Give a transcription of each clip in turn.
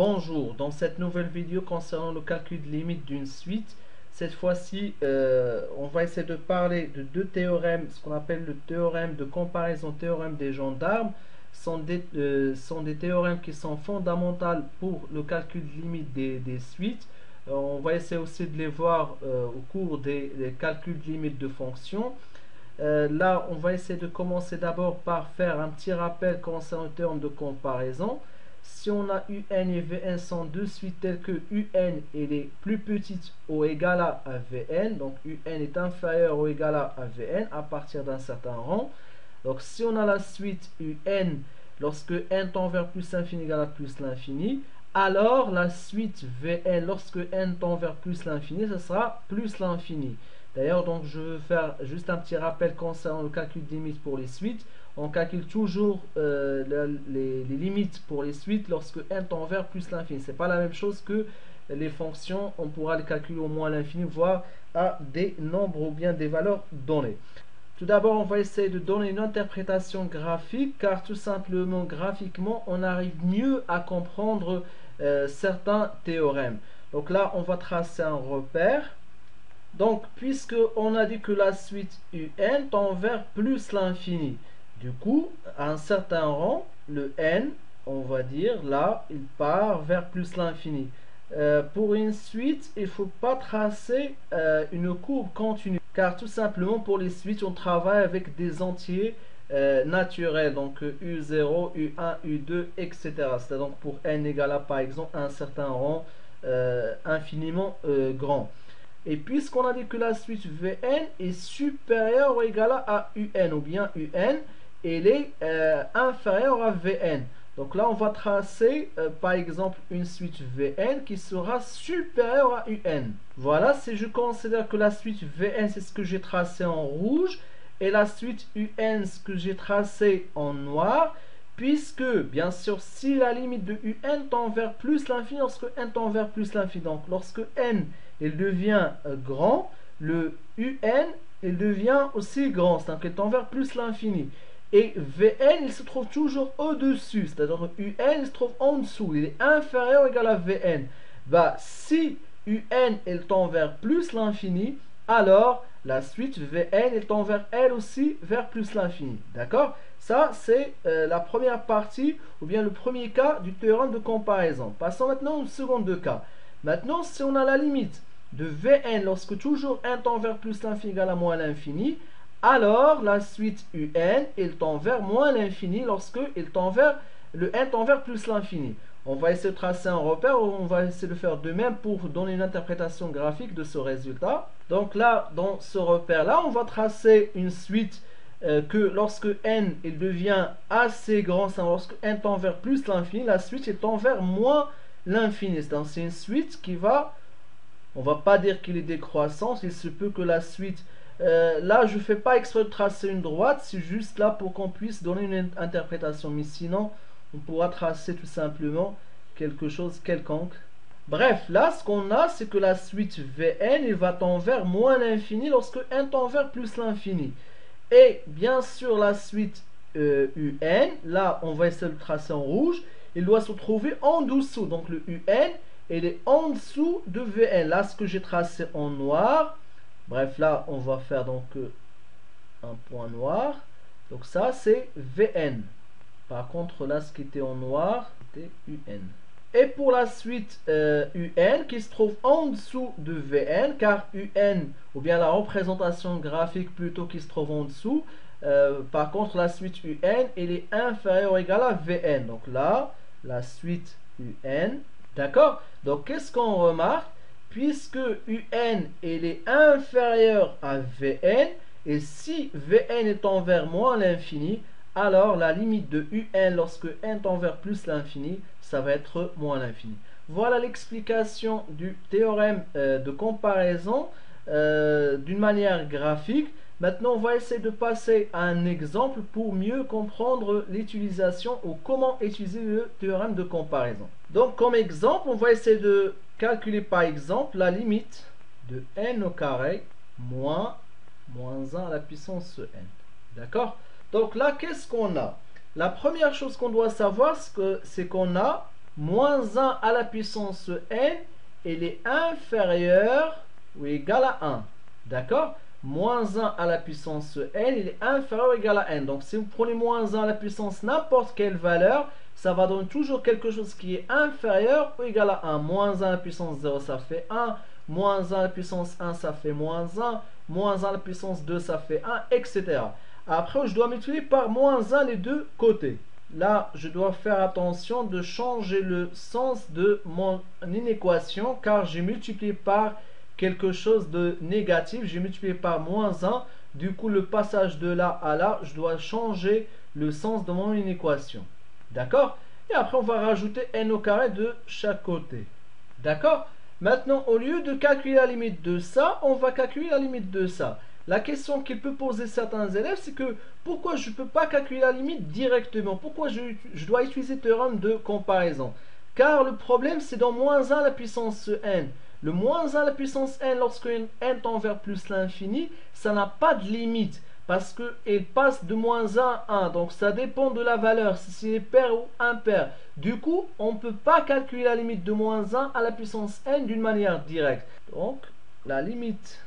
Bonjour, dans cette nouvelle vidéo concernant le calcul de limite d'une suite, cette fois-ci on va essayer de parler de deux théorèmes, ce qu'on appelle le théorème de comparaison, théorème des gendarmes, sont des théorèmes qui sont fondamentaux pour le calcul de limite des suites. On va essayer aussi de les voir au cours des calculs de limite de fonctions. Là, on va essayer de commencer d'abord par faire un petit rappel concernant le théorème de comparaison. Si on a UN et Vn sont deux suites telles que UN est plus petite ou égale à Vn, donc UN est inférieur ou égal à Vn à partir d'un certain rang. Donc si on a la suite UN lorsque n tend vers plus l'infini égale à plus l'infini, alors la suite Vn lorsque n tend vers plus l'infini, ce sera plus l'infini. D'ailleurs, donc je veux faire juste un petit rappel concernant le calcul des limites pour les suites. On calcule toujours les limites pour les suites lorsque n tend vers plus l'infini. C'est pas la même chose que les fonctions. On pourra les calculer au moins à l'infini, voire à des nombres ou bien des valeurs données. Tout d'abord, on va essayer de donner une interprétation graphique, car tout simplement, graphiquement, on arrive mieux à comprendre certains théorèmes. Donc là, on va tracer un repère. Donc, puisque on a dit que la suite UN tend vers plus l'infini, du coup, à un certain rang, le n, on va dire, là, il part vers plus l'infini. Pour une suite, il ne faut pas tracer une courbe continue, car tout simplement, pour les suites, on travaille avec des entiers naturels, donc U0, U1, U2, etc. C'est donc pour n égale à, par exemple, un certain rang infiniment grand. Et puisqu'on a dit que la suite Vn est supérieure ou égale à Un, ou bien Un, elle est inférieure à Vn. Donc là, on va tracer, par exemple, une suite Vn qui sera supérieure à Un. Voilà, si je considère que la suite Vn, c'est ce que j'ai tracé en rouge, et la suite Un, ce que j'ai tracé en noir, puisque, bien sûr, si la limite de Un tend vers plus l'infini, lorsque n tend vers plus l'infini, donc lorsque n il devient grand, le UN il devient aussi grand, c'est-à-dire qu'il tend vers plus l'infini. Et Vn il se trouve toujours au-dessus, c'est-à-dire UN il se trouve en dessous, il est inférieur ou égal à Vn. Bah, si UN il tend vers plus l'infini, alors la suite Vn il tend vers elle aussi vers plus l'infini. D'accord? Ça, c'est la première partie, ou bien le premier cas du théorème de comparaison. Passons maintenant au second cas. Maintenant, si on a la limite de Vn lorsque toujours n tend vers plus l'infini égale à moins l'infini, alors la suite Un, il tend vers moins l'infini lorsque il tend vers, le n tend vers plus l'infini. On va essayer de tracer un repère, ou on va essayer de faire de même pour donner une interprétation graphique de ce résultat. Donc là, dans ce repère-là, on va tracer une suite que lorsque n il devient assez grand, lorsque n tend vers plus l'infini, la suite il tend vers moins l'infini. C'est une suite qui va, on va pas dire qu'il est décroissant, il se peut que la suite, là je fais pas exprès de tracer une droite, c'est juste là pour qu'on puisse donner une interprétation, mais sinon on pourra tracer tout simplement quelque chose quelconque. Bref, là ce qu'on a, c'est que la suite Vn il va tendre vers moins l'infini lorsque n tend vers plus l'infini. Et bien sûr la suite Un, là on va essayer de le tracer en rouge, il doit se trouver en dessous, donc le Un il est en dessous de Vn. Là ce que j'ai tracé en noir, bref là on va faire donc un point noir, donc ça c'est Vn. Par contre là ce qui était en noir c'était Un. Et pour la suite UN qui se trouve en dessous de Vn, car UN, ou bien la représentation graphique plutôt qui se trouve en dessous, par contre la suite UN elle est inférieure ou égale à Vn. Donc là, la suite UN, d'accord? Donc qu'est-ce qu'on remarque? Puisque UN elle est inférieure à Vn, et si Vn est envers moins l'infini, alors la limite de Un lorsque n tend vers plus l'infini, ça va être moins l'infini. Voilà l'explication du théorème de comparaison d'une manière graphique. Maintenant, on va essayer de passer à un exemple pour mieux comprendre l'utilisation ou comment utiliser le théorème de comparaison. Donc, comme exemple, on va essayer de calculer par exemple la limite de n au carré moins 1 à la puissance n. D'accord? Donc là, qu'est-ce qu'on a? La première chose qu'on doit savoir, c'est qu'on a moins 1 à la puissance n, il est inférieur ou égal à 1. D'accord? Moins 1 à la puissance n, il est inférieur ou égal à n. Donc si vous prenez moins 1 à la puissance n'importe quelle valeur, ça va donner toujours quelque chose qui est inférieur ou égal à 1. Moins 1 à la puissance 0, ça fait 1. Moins 1 à la puissance 1, ça fait moins 1. Moins 1 à la puissance 2, ça fait 1, etc. Après, je dois multiplier par moins 1 les deux côtés. Là, je dois faire attention de changer le sens de mon inéquation, car j'ai multiplié par quelque chose de négatif. J'ai multiplié par moins 1. Du coup, le passage de là à là, je dois changer le sens de mon inéquation. D'accord? Et après, on va rajouter n au carré de chaque côté. D'accord? Maintenant, au lieu de calculer la limite de ça, on va calculer la limite de ça. La question qu'il peut poser certains élèves, c'est que pourquoi je ne peux pas calculer la limite directement? Pourquoi je dois utiliser le théorème de comparaison? Car le problème, c'est dans moins 1 à la puissance n. Le moins 1 à la puissance n, lorsque n tend vers plus l'infini, ça n'a pas de limite. Parce qu'il passe de moins 1 à 1. Donc ça dépend de la valeur, si c'est pair ou impair. Du coup, on ne peut pas calculer la limite de moins 1 à la puissance n d'une manière directe. Donc la limite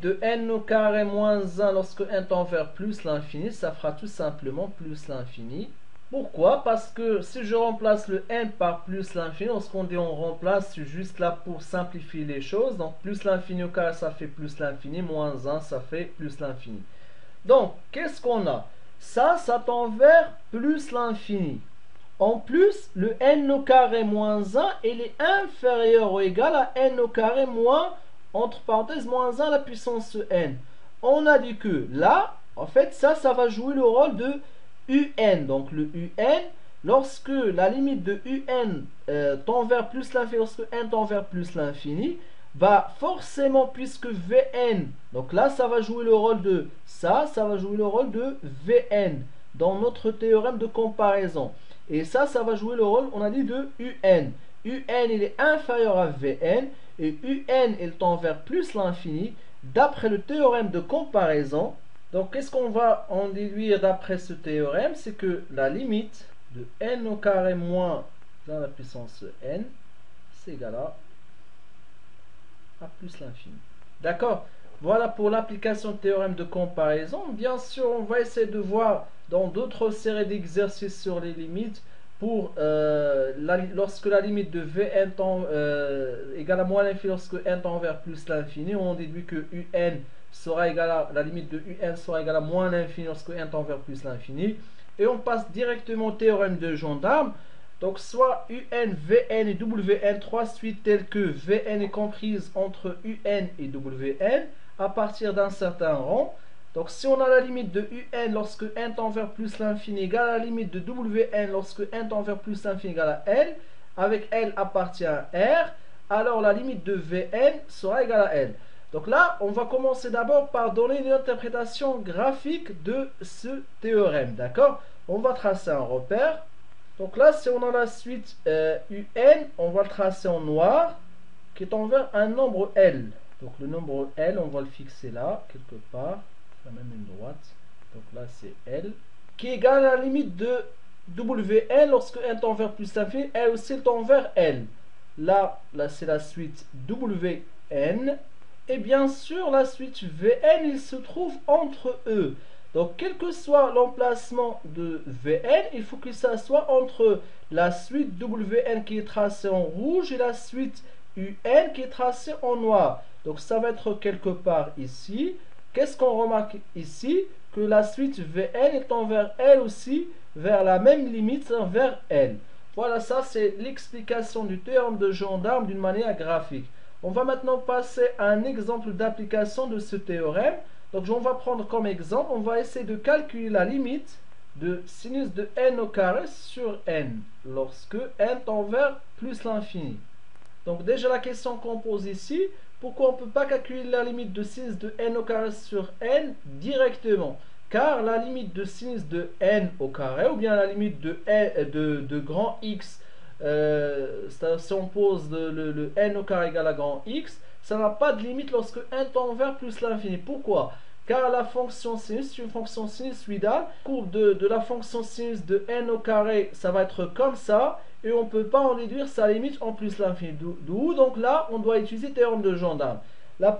de n au carré moins 1 lorsque n tend vers plus l'infini, ça fera tout simplement plus l'infini. Pourquoi? Parce que si je remplace le n par plus l'infini, lorsqu'on dit on remplace, c'est juste là pour simplifier les choses. Donc plus l'infini au carré, ça fait plus l'infini, moins 1, ça fait plus l'infini. Donc, qu'est-ce qu'on a? Ça tend vers plus l'infini. En plus, le n au carré moins 1, il est inférieur ou égal à n au carré moins, entre parenthèses, moins 1 à la puissance n. On a dit que là, en fait, ça va jouer le rôle de un. Donc, le un, lorsque la limite de un tend vers plus l'infini, lorsque n tend vers plus l'infini, bah forcément, puisque Vn, donc là ça va jouer le rôle de ça va jouer le rôle de Vn dans notre théorème de comparaison. Et ça va jouer le rôle, on a dit, de Un. Un il est inférieur à Vn, et Un il tend vers plus l'infini d'après le théorème de comparaison. Donc qu'est-ce qu'on va en déduire d'après ce théorème? C'est que la limite de n au carré moins dans la puissance n, c'est égal à plus l'infini. D'accord? Voilà pour l'application de théorème de comparaison. Bien sûr, on va essayer de voir dans d'autres séries d'exercices sur les limites pour lorsque la limite de Vn tend égale à moins l'infini, lorsque n tend vers plus l'infini, on déduit que Un sera égal à, la limite de Un sera égale à moins l'infini lorsque n tend vers plus l'infini. Et on passe directement au théorème de gendarme. Donc soit UN, Vn et Wn, trois suites telles que Vn est comprise entre Un et Wn à partir d'un certain rang. Donc si on a la limite de Un lorsque n tend vers plus l'infini égale à la limite de Wn lorsque n tend vers plus l'infini égale à L, avec L appartient à R, alors la limite de Vn sera égale à L. Donc là, on va commencer d'abord par donner une interprétation graphique de ce théorème. D'accord? On va tracer un repère. Donc là, si on a la suite UN, on va le tracer en noir, qui est envers un nombre L. Donc le nombre L, on va le fixer là, quelque part, la même une droite. Donc là, c'est L, qui est égal à la limite de Wn lorsque n tend vers plus l'infini, L aussi tend vers L. Là c'est la suite Wn. Et bien sûr, la suite Vn, il se trouve entre eux. Donc, quel que soit l'emplacement de Vn, il faut que ça soit entre la suite Wn qui est tracée en rouge et la suite Un qui est tracée en noir. Donc, ça va être quelque part ici. Qu'est-ce qu'on remarque ici? Que la suite Vn est envers L aussi, vers la même limite, vers L. Voilà, ça c'est l'explication du théorème de gendarme d'une manière graphique. On va maintenant passer à un exemple d'application de ce théorème. Donc on va prendre comme exemple, on va essayer de calculer la limite de sinus de n au carré sur n, lorsque n tend vers plus l'infini. Donc déjà la question qu'on pose ici, pourquoi on ne peut pas calculer la limite de sinus de n au carré sur n directement? Car la limite de sinus de n au carré, ou bien la limite de grand X, si on pose le n au carré égale à grand X, ça n'a pas de limite lorsque n tend vers plus l'infini. Pourquoi? Car la fonction sinus, c'est une fonction sinusoïdale. La courbe de la fonction sinus de n au carré, ça va être comme ça. et on ne peut pas en déduire sa limite en plus l'infini. D'où donc là, on doit utiliser le théorème de gendarme. La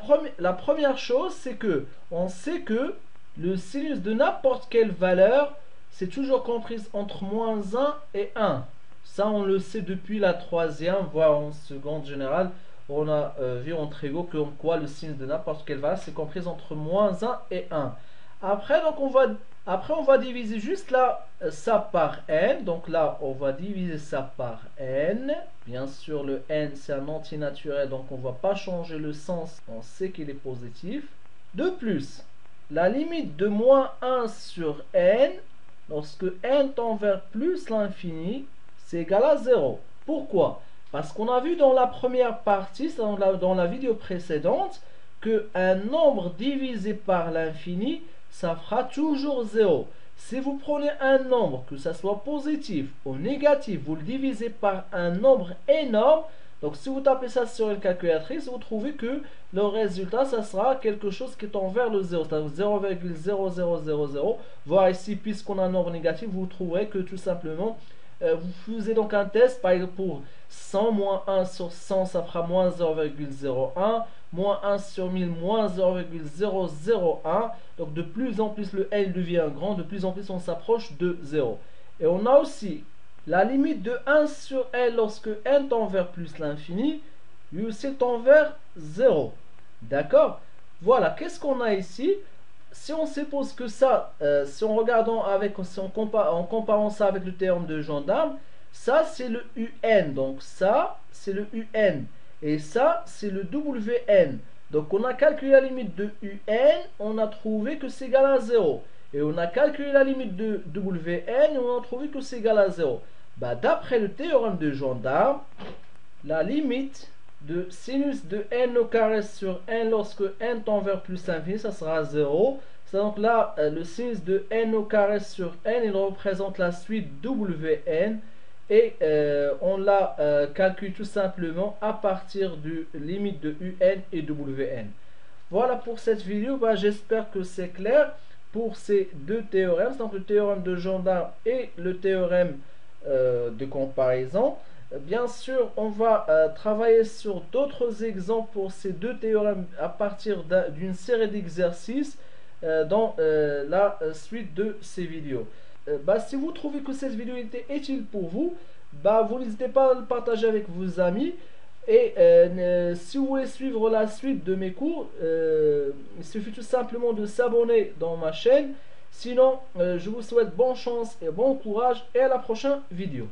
première chose, c'est que on sait que le sinus de n'importe quelle valeur, c'est toujours comprise entre moins 1 et 1. Ça, on le sait depuis la troisième, voire en seconde générale. On a vu en trigo que quoi le sinus de n'importe quelle valeur, c'est comprise entre moins 1 et 1. Après, donc on va diviser juste là ça par n. Donc là, on va diviser ça par n. Bien sûr, le n, c'est un antinaturel, donc on ne va pas changer le sens. On sait qu'il est positif. De plus, la limite de moins 1 sur n, lorsque n tend vers plus l'infini, c'est égal à 0. Pourquoi? Parce qu'on a vu dans la première partie, dans la vidéo précédente, qu'un nombre divisé par l'infini, ça fera toujours 0. Si vous prenez un nombre, que ça soit positif ou négatif, vous le divisez par un nombre énorme, donc si vous tapez ça sur une calculatrice, vous trouvez que le résultat, ça sera quelque chose qui tend vers le 0, c'est-à-dire 0,0000, voire ici, puisqu'on a un nombre négatif, vous trouverez que tout simplement, vous faisiez donc un test, par exemple pour 100, moins 1 sur 100, ça fera moins 0,01, moins 1 sur 1000, moins 0,001. Donc de plus en plus le L devient grand, de plus en plus on s'approche de 0. Et on a aussi la limite de 1 sur L lorsque n tend vers plus l'infini, lui aussi tend vers 0. D'accord? Voilà, qu'est-ce qu'on a ici? Si on suppose que ça, si on regardant avec, en comparant ça avec le théorème de gendarme, ça c'est le UN, donc ça c'est le UN, et ça c'est le WN. Donc on a calculé la limite de UN, on a trouvé que c'est égal à 0. Et on a calculé la limite de WN, et on a trouvé que c'est égal à 0. Bah, d'après le théorème de gendarme, la limite de sinus de n au carré sur n lorsque n tend vers plus l'infini, ça sera 0. Donc là, le sinus de n au carré sur n, il représente la suite Wn. Et on la calcule tout simplement à partir du limite de Un et Wn. Voilà pour cette vidéo. Bah, j'espère que c'est clair pour ces deux théorèmes, donc le théorème de gendarme et le théorème de comparaison. Bien sûr, on va travailler sur d'autres exemples pour ces deux théorèmes à partir d'une série d'exercices dans la suite de ces vidéos. Bah, si vous trouvez que cette vidéo était utile pour vous, bah, vous n'hésitez pas à le partager avec vos amis. Et si vous voulez suivre la suite de mes cours, il suffit tout simplement de s'abonner dans ma chaîne. Sinon, je vous souhaite bonne chance et bon courage et à la prochaine vidéo.